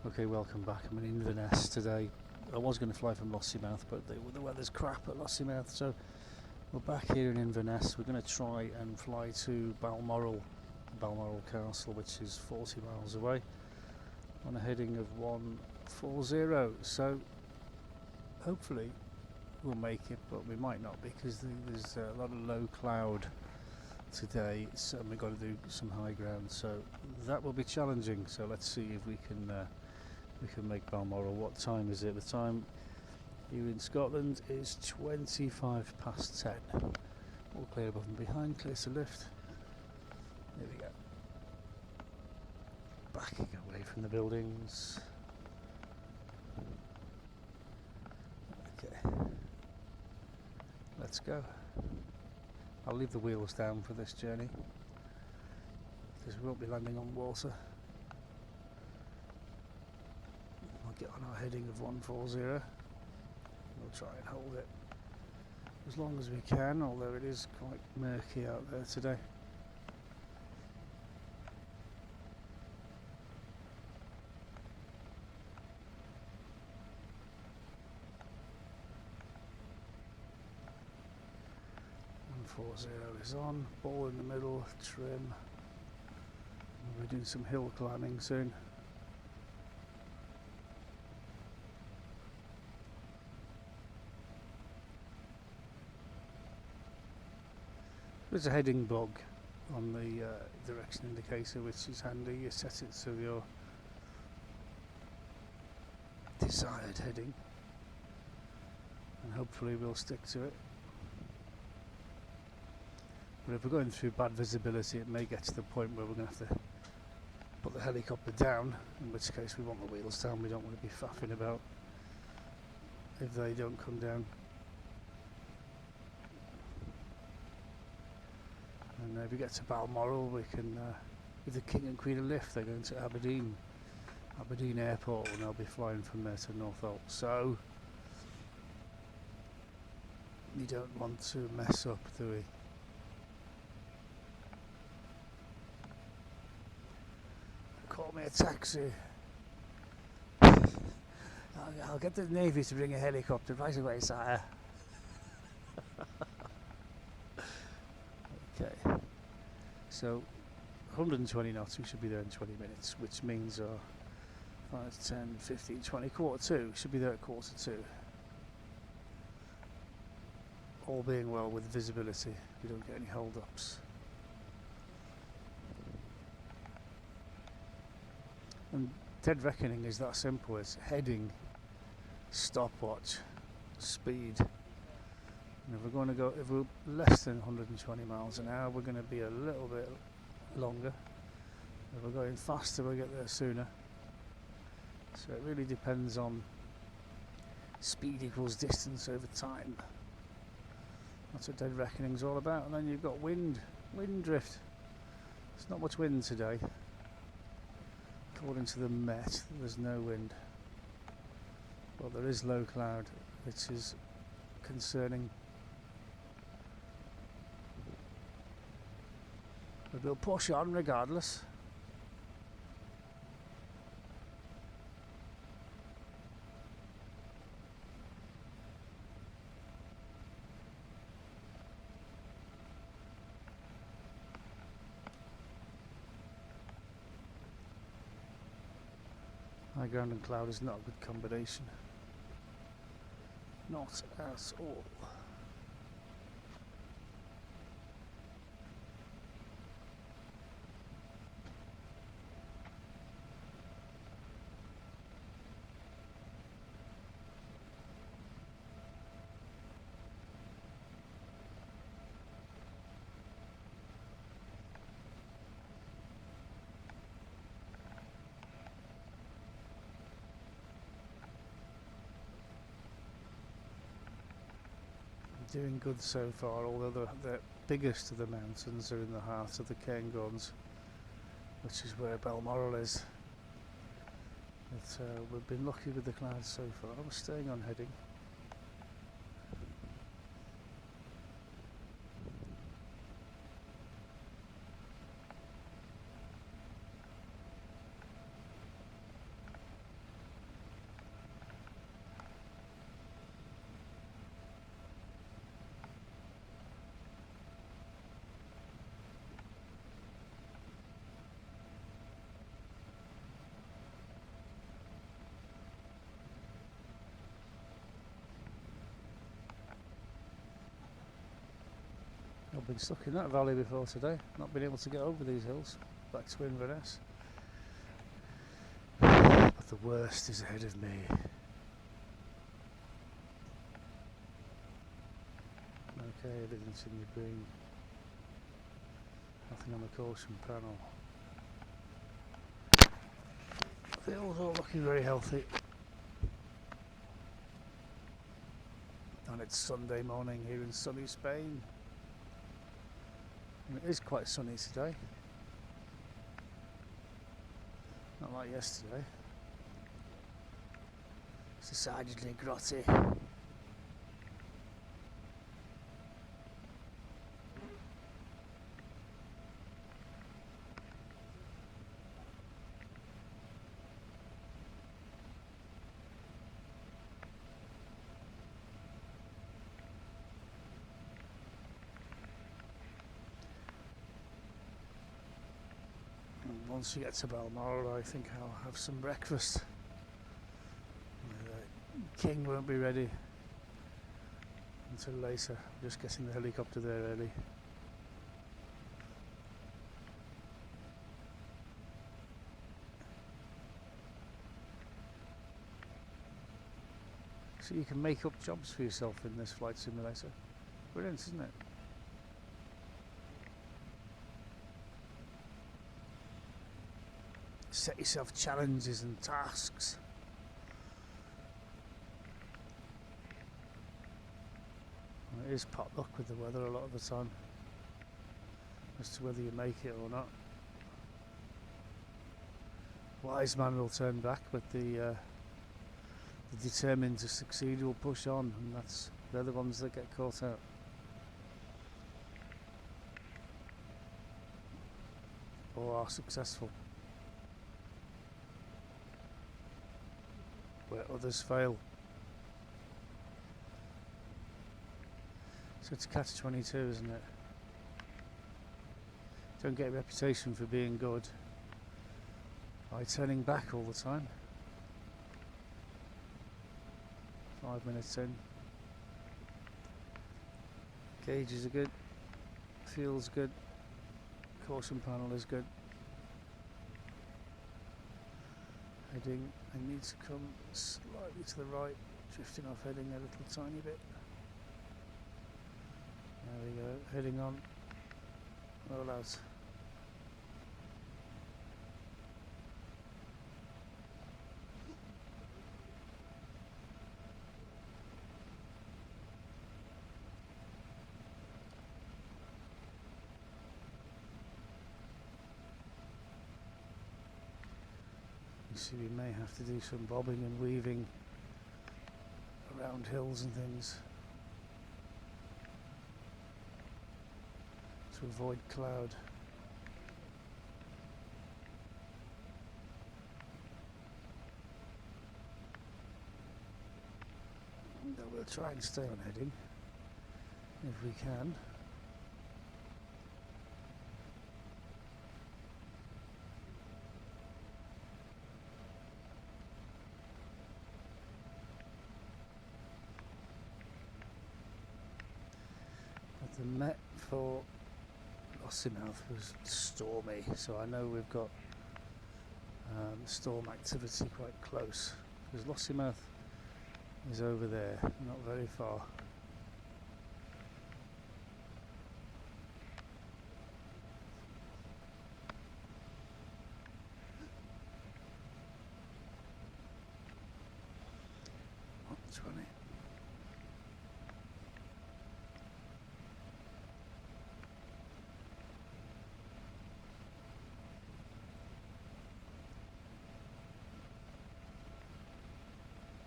Okay, welcome back. I'm in Inverness today. I was going to fly from Lossiemouth, but the weather's crap at Lossiemouth, so we're back here in Inverness. We're going to try and fly to Balmoral Castle, which is 40 miles away, on a heading of 140. So hopefully we'll make it, but we might not because there's a lot of low cloud today, so we've got to do some high ground. So that will be challenging. So let's see if we can make Balmoral. What time is it? The time here in Scotland is 25 past 10. All clear above and behind, clears the lift. There we go. Backing away from the buildings. Okay. Let's go. I'll leave the wheels down for this journey because we won't be landing on water. We'll get on our heading of 140. We'll try and hold it as long as we can, although it is quite murky out there today. Is on, ball in the middle, trim. We're doing some hill climbing soon. There's a heading bug on the direction indicator, which is handy. You set it to your desired heading and hopefully we'll stick to it. But if we're going through bad visibility, it may get to the point where we're going to have to put the helicopter down, in which case we want the wheels down. We don't want to be faffing about if they don't come down. And if we get to Balmoral, we can, with the King and Queen of Lift, they're going to Aberdeen Airport, and they'll be flying from there to Northolt. So we don't want to mess up, do we? Call me a taxi. I'll get the Navy to bring a helicopter right away, sire. Okay. So 120 knots, we should be there in 20 minutes, which means 5, 10, 15, 20, quarter two. We should be there at quarter two. All being well with visibility, we don't get any hold-ups. And dead reckoning is that simple. It's heading, stopwatch, speed. And if we're less than 120 miles an hour, we're going to be a little bit longer. If we're going faster, we'll get there sooner. So it really depends on speed equals distance over time. That's what dead reckoning is all about. And then you've got wind drift. There's not much wind today. According to the Met, there's no wind. Well, there is low cloud, which is concerning. But we'll push on regardless. High ground and cloud is not a good combination. Not at all. Doing good so far, although the biggest of the mountains are in the heart of the Cairngorms, which is where Balmoral is. But we've been lucky with the clouds so far. We're staying on heading. I've been stuck in that valley before today, not been able to get over these hills back to Inverness. But the worst is ahead of me. Okay, everything's in the green. Nothing on the caution panel. The hills all looking very healthy. And it's Sunday morning here in sunny Spain. And it is quite sunny today. Not like yesterday. It's decidedly grotty. Once we get to Balmoral, I think I'll have some breakfast. King won't be ready until later. Just getting the helicopter there early. So you can make up jobs for yourself in this flight simulator. Brilliant, isn't it? Set yourself challenges and tasks. Well, it is pot luck with the weather a lot of the time as to whether you make it or not. Wise man will turn back, but the determined to succeed will push on, and they're the ones that get caught out. Or are successful. Where others fail. So it's a catch-22, isn't it? Don't get a reputation for being good by turning back all the time. 5 minutes in. Gauges are good. Fuel's good. Caution panel is good. Heading, I need to come slightly to the right, drifting off heading a little tiny bit. There we go, heading on, roll out. You see, we may have to do some bobbing and weaving around hills and things to avoid cloud. But we'll try and stay on heading if we can. The Met for Lossiemouth was stormy, so I know we've got storm activity quite close, because Lossiemouth is over there, not very far. Oh, 20.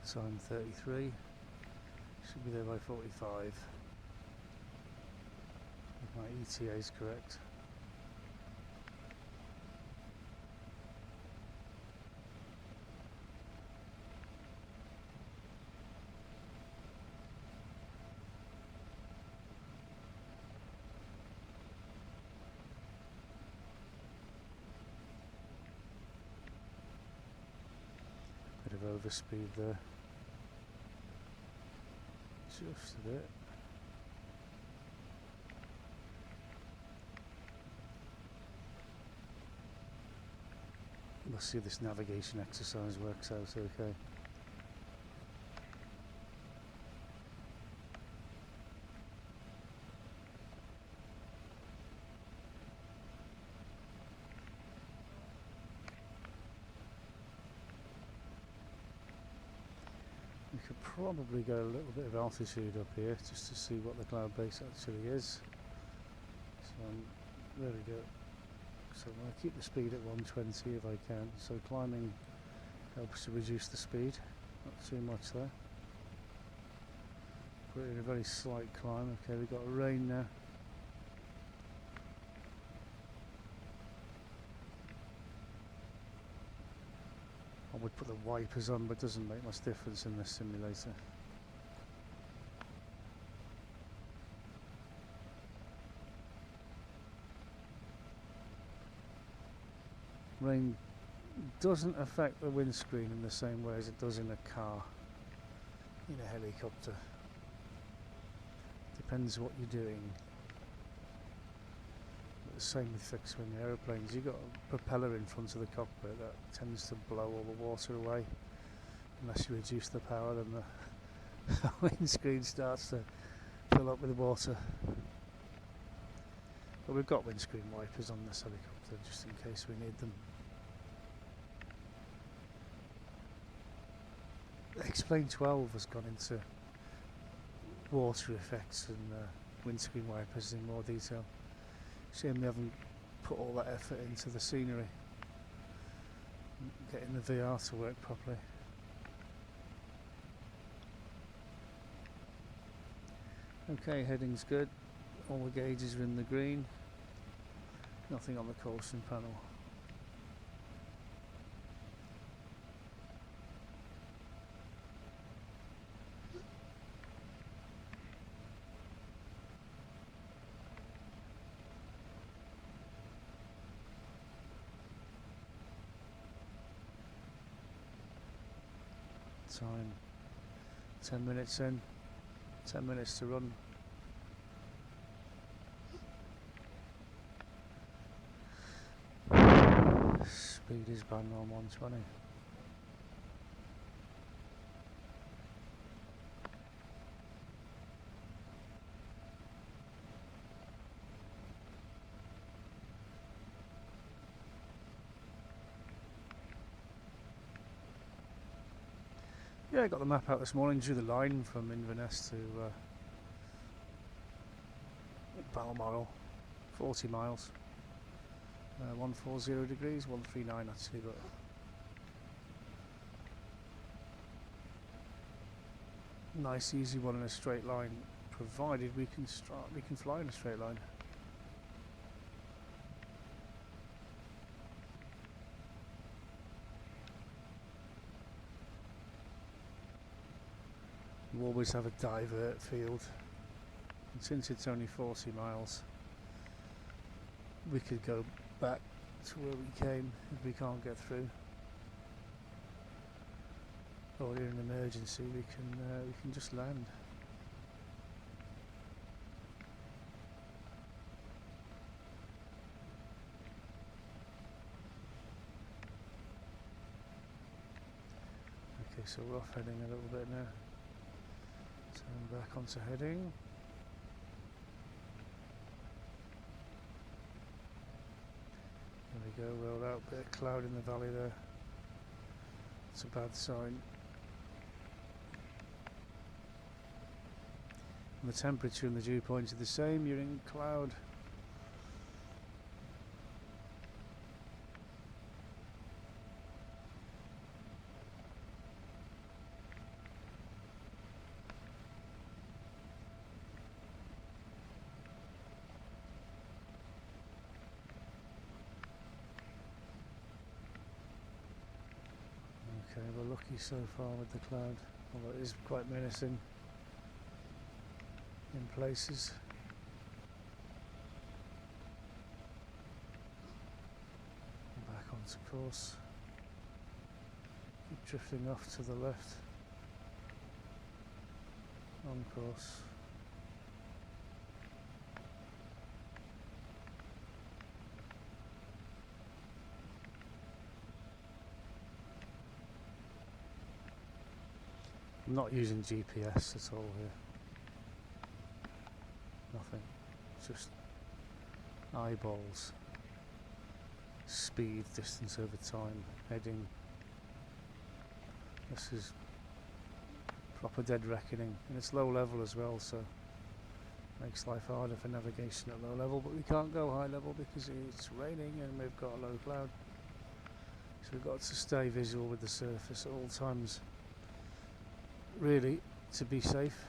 So I'm 33, should be there by 45, if my ETA is correct. Bit of overspeed there. Just a bit. Let's see if this navigation exercise works out okay. We could probably go a little bit of altitude up here just to see what the cloud base actually is. So there we go. So I'm going to keep the speed at 120 if I can. So climbing helps to reduce the speed, not too much there. Put it in a very slight climb. Okay, we've got rain now. I would put the wipers on, but it doesn't make much difference in this simulator. Rain doesn't affect the windscreen in the same way as it does in a car, in a helicopter. Depends what you're doing. But the same with fixed wing aeroplanes. You've got a propeller in front of the cockpit that tends to blow all the water away. Unless you reduce the power, then the windscreen starts to fill up with water. But we've got windscreen wipers on this helicopter just in case we need them. X-Plane 12 has gone into water effects and windscreen wipers in more detail. Shame they haven't put all that effort into the scenery, getting the VR to work properly. Okay, heading's good. All the gauges are in the green. Nothing on the caution panel. Time 10 minutes in, 10 minutes to run. Speed is bang on 120. Yeah, I got the map out this morning, drew the line from Inverness to Balmoral, 40 miles, 140 degrees, 139 actually, but nice easy one in a straight line, provided we can fly in a straight line. You always have a divert field, and since it's only 40 miles we could go back to where we came if we can't get through, or in an emergency we can just land. Okay, so we're off heading a little bit now. Turn back onto heading. There we go, rolled out, bit of cloud in the valley there. It's a bad sign. And the temperature and the dew points are the same, you're in cloud. Okay, we're lucky so far with the cloud, although it is quite menacing in places. Back onto course. Keep drifting off to the left. On course. I'm not using GPS at all here. Nothing. Just eyeballs. Speed, distance over time, heading. This is proper dead reckoning, and it's low level as well, so makes life harder for navigation at low level, but we can't go high level because it's raining and we've got a low cloud, so we've got to stay visual with the surface at all times, really, to be safe.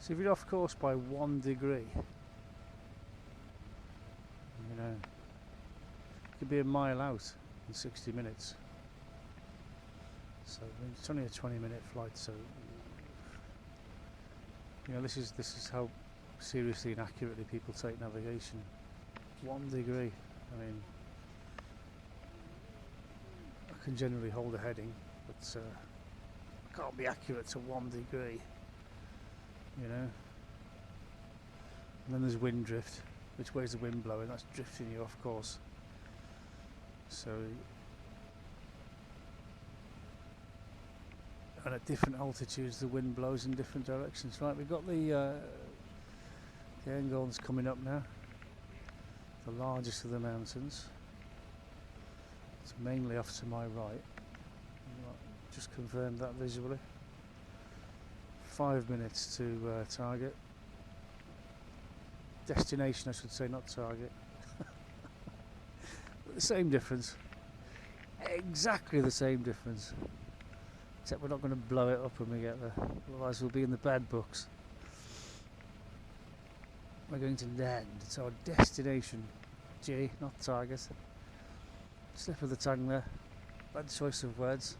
So if you're off course by 1 degree, you know, you could be a mile out in 60 minutes. So I mean, it's only a 20-minute flight, so you know, this is how seriously and accurately people take navigation. 1 degree. I mean, I can generally hold a heading, but I can't be accurate to 1 degree. You know, and then there's wind drift. Which way's the wind blowing? That's drifting you off course. So, and at different altitudes, the wind blows in different directions. Right, we've got the Cairngorms coming up now. The largest of the mountains. It's mainly off to my right. Just confirmed that visually. 5 minutes to target. Destination, I should say, not target. The same difference. Exactly the same difference. Except we're not going to blow it up when we get there. Otherwise we'll be in the bad books. We're going to land. It's our destination. G, not target. Slip of the tongue there. Bad choice of words.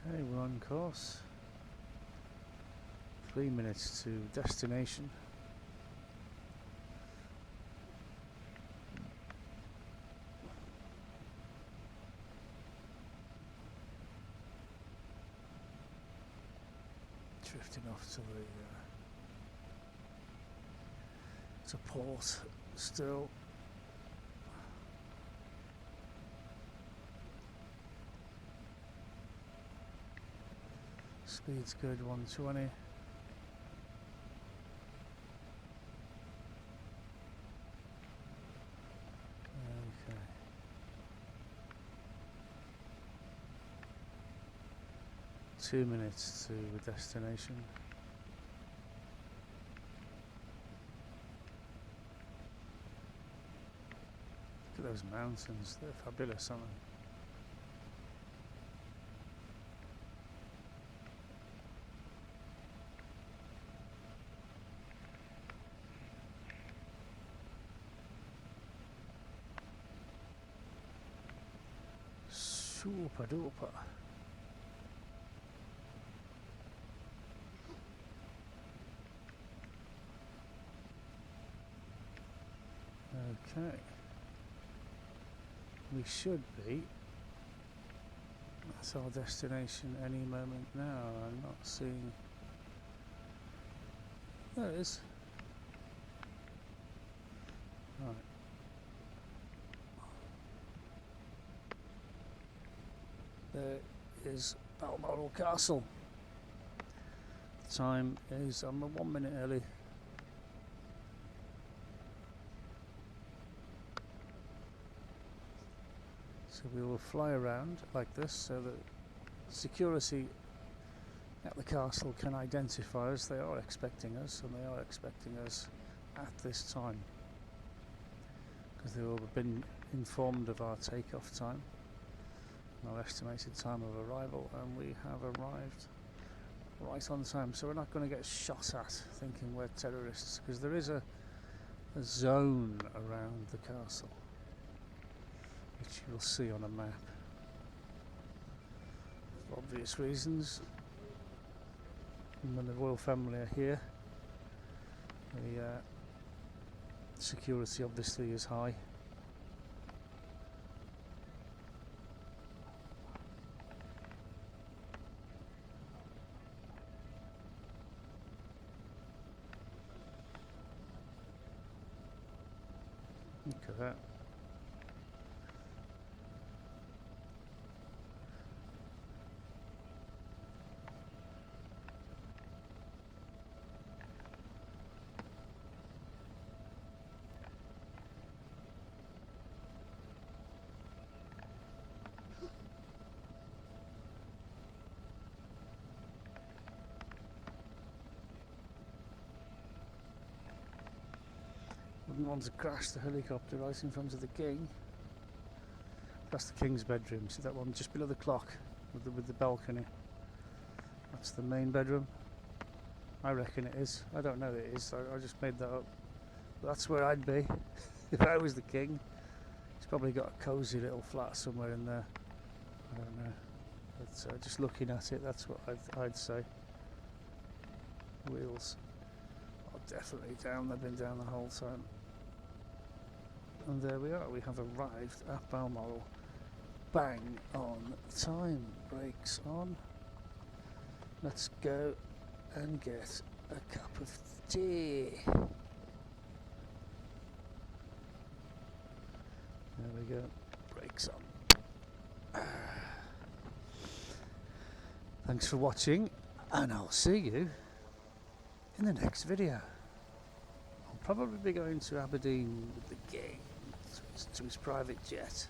Okay, we're on course. 3 minutes to destination. Drifting off to the port still. Speed's good, 120. Okay. Two minutes to the destination. Look at those mountains, they're fabulous, aren't they? Super duper. Okay. we should be at our destination any moment now. I'm not seeing... There it is. Right. There is Balmoral Castle. The time is, I'm 1 minute early. So we will fly around like this so that security at the castle can identify us. They are expecting us, and they are expecting us at this time, because they will have been informed of our takeoff time, our estimated time of arrival, and we have arrived right on time. So we're not going to get shot at thinking we're terrorists, because there is a zone around the castle which you'll see on a map for obvious reasons. And when the royal family are here, the security obviously is high. Look at that. Wouldn't want to crash the helicopter right in front of the king. That's the king's bedroom. See that one just below the clock with the balcony? That's the main bedroom. I reckon it is. I don't know that it is. I just made that up. But that's where I'd be if I was the king. He's probably got a cosy little flat somewhere in there. I don't know. But just looking at it, that's what I'd say. Wheels are definitely down. They've been down the whole time. And there we are, we have arrived at Balmoral. Bang on time. Brakes on. Let's go and get a cup of tea. There we go. Brakes on. Thanks for watching, and I'll see you in the next video. I'll probably be going to Aberdeen with the king to his private jet.